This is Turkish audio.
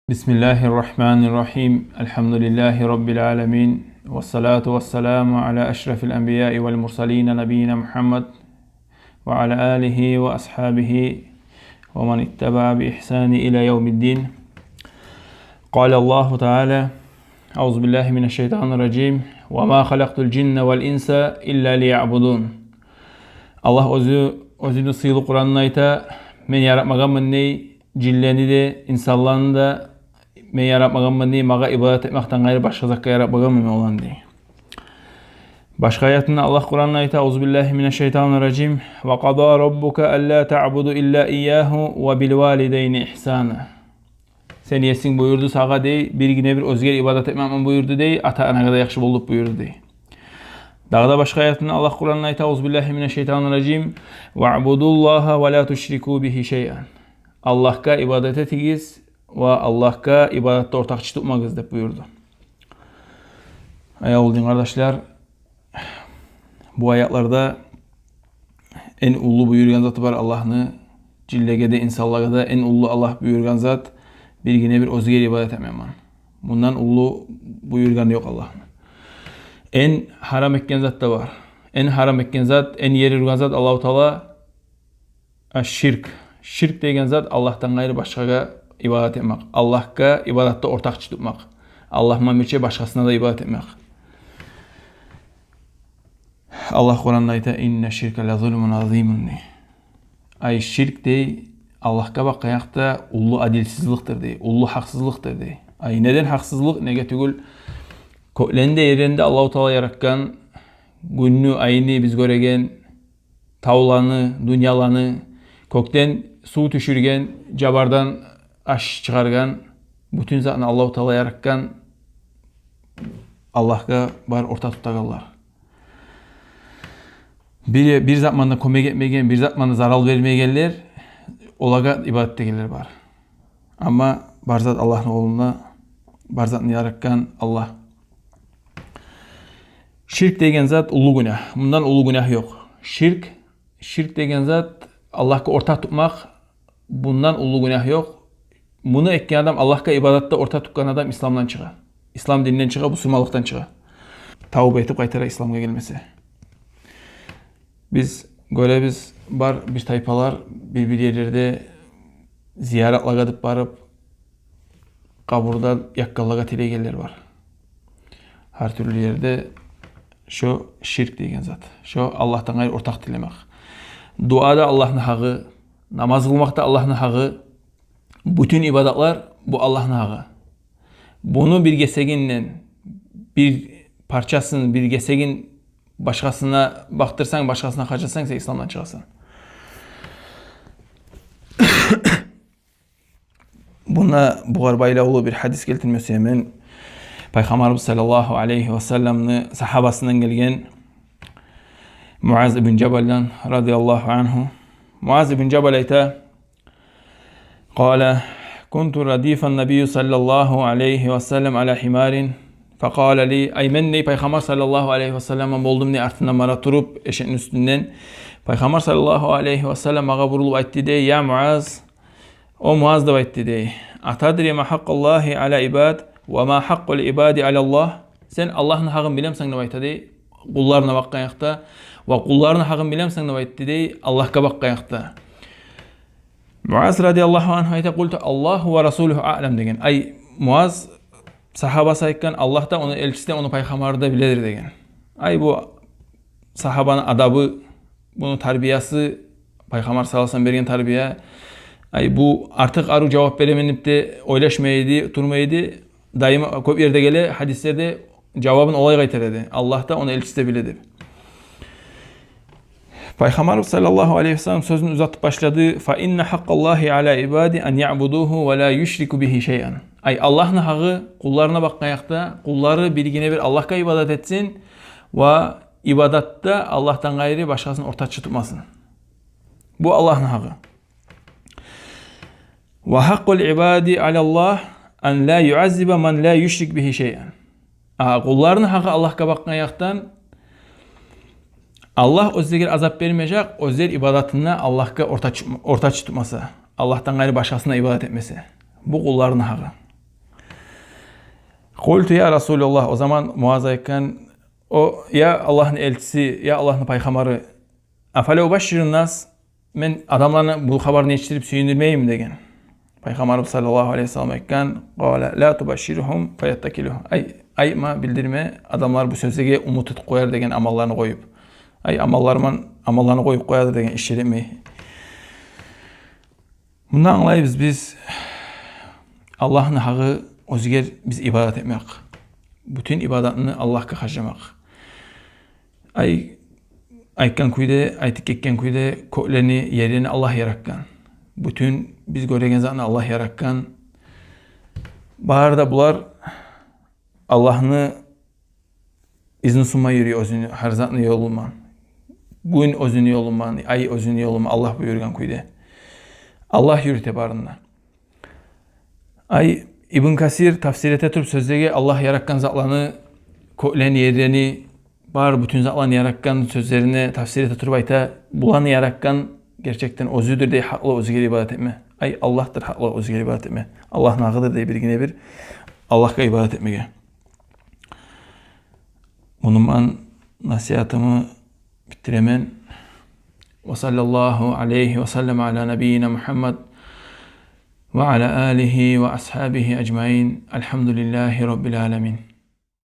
Bismillahirrahmanirrahim. Elhamdülillahi Rabbil alemin. Ve salatu ve selamu ala eşrefil enbiyai vel mursaline nebiyyina Muhammed ve ala alihi ve ashabihi ve men itteba bi ihsani ila yevmiddin. Kâle Allahu Teala Euzubillahimineşşeytanirracim ve ma halaktul cinne vel insa illa liya'budun. Allah özünü sıyılı Kur'an'ın ayta men yaratmaganmın ney cilleni de insanlarını da men yaratmaganmın ney maga ibadet etmekten gayrı başka zakka yaratmaganmın olan dey. Başka ayetinde Allah Kur'an'ın ayta Euzubillahimineşşeytanirracim ve qada rabbuka alla ta'budu illa iyyahu ve bil valideyni ihsana. Sen yesin buyurdu sağa dey, birgine bir özgür ibadet etmem buyurdu dey, ata anaga da yaxşı bolup buyurdu dey. Dağda başka ayetinde Allah Kur'an'ın ayta Euzubillahimineşşeytanirracim ve'budullaha ve la tuşriku bihi şey'an. Allah'a ibadet etiniz ve Allah'a ibadette ortakçı tutmağız dep buyurdu. Ayağıldın kardeşler, bu ayetlarda en ulu buyurgan zatı var Allah'ını, cillegede insanlara da en ulu Allah buyurgan zat, birgine bir özgür ibadet etmem. Bundan ulu buyurgan yok Allah'ın. En haram etken zat da var. En haram etken zat, en yeri urgan zat Allah-u Teala şirk. Şirk degen zat Allah'tan gayrı başkaga ibadet etmek. Allah'a ibadette ortakçı tutmak. Allah'tan birçe başkasına da ibadet etmek. Allah Kur'an'da ayta inne şirke la zulmun azimun. Ay şirk dey Allah'a bakayakta ulu adilsizliktir dey, ulu haksızlıktır dey. Ay neden haksızlık? Nege tügül köklende yerinde Allah-u Teala yaratkan gününü ayını biz göregen tavlanı, dünyalanı kökten su düşürgen, cabardan aş çıkargan, bütün zatını Allah-u Teala yaratkan Allah'a bar orta tutagallar. Bir zamanında kömek etmegen, bir zamanında zarar vermeyenler olaga ibadette gelir bar. Ama barzat Allah'ın oğluna, barzatını yaratkan Allah. Şirk degen zat ulu günah. Bundan ulu günah yok. Şirk degen zat Allah'a ortak tutmak, bundan ulu günah yok. Bunu etken adam Allah'a ibadette ortak tutkan adam İslam'dan çıkar. İslam dininden çıkar, bu Müslümanlıktan çıkar. Tavbe etip kaytara İslam'a gelmesi. Biz bar bir tayfalar bir yerlerde ziyaretla gidip barıp kaburdan yakkallaga tilegeller var. Her türlü yerde şu şirk degen zat. Şu Allah'tan gayrı ortak dilemek. Duada Allah'ın hakkı, namaz kılmakta Allah'ın hakkı, bütün ibadetler bu Allah'ın hakkı. Bunu bir geseginle, bir parçasını bir gesegin başkasına baktırsan, başkasına kaçırsan sen İslam'dan çıkarsın. Buna buğarbayla ulu bir hadis geltirmiyorsa hemen Peygamberimiz sallallahu aleyhi ve sellem'nin sahabasından gelgen Muaz ibn Cebel'den radıyallahu anhu. Muaz ibn Cebel ayta قال كنت رديف النبي صلى الله عليه وسلم على حمار فقال لي aymenni Peygamber sallallahu aleyhi ve sellem'e boldum ne artından bana turup eşeğin üstünden Peygamber sallallahu aleyhi ve sellem ağa burulup aytti de ya Muaz o Muaz da aytti de atadri ma hakkallahi ala ibad ve ma hakkul ibadi ala Allah sen Allah'ın hakkını bilemsen ne aytti de kullarına bakkayakta ve kullarına hakkını bilemsen ne aytti de Allah'a bakkayakta Muaz radıyallahu anh ayta kultu Allahu ve Rasuluhu a'lem degen. Ay Muaz sahabası aytkan Allah da onu elçisi de onu peygamber de biledir degen. Ay bu sahabanın adabı, bunun terbiyesi peygamber sallallahu aleyhi ve sellem bergen terbiye. Ay bu artık arı cevap veremenip de oylaşmaydı, turmaydı. Daima köp yerde gele hadislerde cevabın olay gayteredi. Allah da onu elçisi de biledir. Peygamber sallallahu aleyhi ve sellem sözünü uzatıp başladı. Fa inne hakkallahi ala ibadi en ya'buduhu ve la yushriku bihi şey'an. Ay Allah'ın hakkı kullarına bakmayakta, kulları bilgine bir Allah'a ibadet etsin ve ibadette Allah'tan gayrı başkasını ortakçı tutmasın. Bu Allah'ın hakkı. Ve hakkul ibadi ala Allah en la yu'azzibe men la yushrik bihi şey'an. Kulların hakkı Allah'a bakmayaktan Allah özlerine azap vermeyecek, özler ibadetine Allah'a ortak tutması. Allah'tan gayrı başkasına ibadet etmesi. Bu kulların hakkı. Kultu ya Resulullah, o zaman Muaz ayıkken o ya Allah'ın elçisi ya Allah'ın paygambarı afale ubaşşirun nas, men adamlarına bu haberini yetiştirip süyündürmeyeyim degen. Peygamberimiz sallallahu aleyhi ve sellem ayıkken qala la tubaşşirhum feyettakiluhum. Ayma bildirme, adamlar bu sözege umut tutup koyar degen amallarını koyup. Amallarını koyup koyar degen iş edemey. Bundan anlayız biz Allah'ın hakkı özgür biz ibadet etmek. Bütün ibadetini Allah'a harcamak. Aytkan kuyda, aytıp ketken kuyda köklerini, yerini Allah yaratkan. Bütün biz göregen zatını Allah yaratkan. Baharda bular Allah'ını izni sunma yürüyor özünü, her zatını yolunman. Gün özünü yolunman, ay özünü yolunman Allah buyurgan kuyda. Allah yürüte barında. İbn Kasir tafsir ete turup sözlege Allah yaratkan zatlarını, köklerini, yerini, bar bütün zatlarını yaratkan sözlerini tafsir ete turup ayta bulanı yaratkan gerçekten özüdür diye haklı özgür ibadet etme. Allah'tır haklı özgür ibadet etme. Allah'ın hakkıdır diye birgine bir Allah'a ibadet etmeye. Bunun nasihatımı bitiremen. Ve sallallahu aleyhi ve sellem ala nebiyyina Muhammed ve ala alihi ve ashabihi ecmain. Elhamdülillahi Rabbil alemin.